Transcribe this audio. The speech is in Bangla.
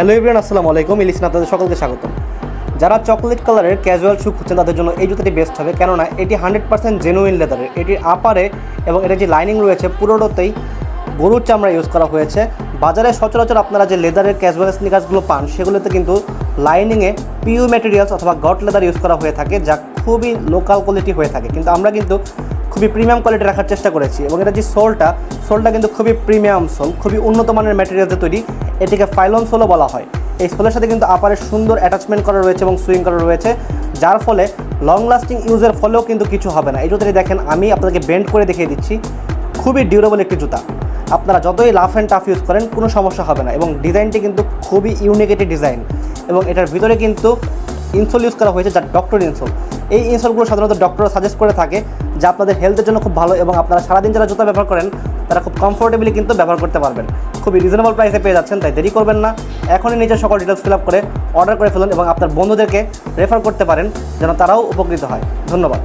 হ্যালো এভরিওয়ান, আসসালামু আলাইকুম। ইলিশন আপনাদের সকলকে স্বাগত। যারা চকলেট কালারের ক্যাজুয়াল শু খুঁজছেন তাদের জন্য এই জুতাটি বেস্ট হবে, কেননা এটি 100% জেনুইন লেদারের। এটির আপারে এবং এটার যে লাইনিং রয়েছে পুরোটাতেই গরুর চামড়া ইউজ করা হয়েছে। বাজারে সচরাচর আপনারা যে লেদারের ক্যাজুয়াল স্নিকার্সগুলো পান সেগুলোতে কিন্তু লাইনিংয়ে পিউ ম্যাটেরিয়ালস অথবা গট লেদার ইউজ করা হয়ে থাকে, যা খুবই লোকাল কোয়ালিটি হয়ে থাকে। কিন্তু আমরা কিন্তু খুবই প্রিমিয়াম কোয়ালিটি রাখার চেষ্টা করেছি এবং এটা যে সোলটা কিন্তু খুবই প্রিমিয়াম সোল, খুবই উন্নত মানের ম্যাটেরিয়ালসে তৈরি। এটিকে ফাইলন সোলও বলা হয়। এই সোলের সাথে কিন্তু আপারে সুন্দর অ্যাটাচমেন্ট করা রয়েছে এবং সুইং করা রয়েছে, যার ফলে লং লাস্টিং ইউজের ফলেও কিন্তু কিছু হবে না। এই জুতাটি দেখেন, আমি আপনাদেরকে বেন্ড করে দেখিয়ে দিচ্ছি। খুবই ডিউরেবল একটি জুতা, আপনারা যতই লাফ অ্যান্ড টাফ ইউজ করেন কোনো সমস্যা হবে না। এবং ডিজাইনটি কিন্তু খুবই ইউনিক একটি ডিজাইন এবং এটার ভিতরে কিন্তু ইনসোল ইউজ করা হয়েছে, যা ডক্টর ইনসোল। এই ইনসোলগুলো সাধারণত ডক্টররা সাজেস্ট করে থাকে, যা আপনাদের হেলথের জন্য খুব ভালো এবং আপনারা সারাদিন যারা জুতা ব্যবহার করেন তারা খুব কমফোর্টেবলি কিন্তু ব্যবহার করতে পারবেন। খুবই রিজনেবল প্রাইসে পেয়ে যাচ্ছেন, তাই দেরি করবেন না, এখনই নিজের সকল ডিটেলস ফিল আপ করে অর্ডার করে ফেলুন এবং আপনার বন্ধুদেরকে রেফার করতে পারেন যেন তারাও উপকৃত হয়। ধন্যবাদ।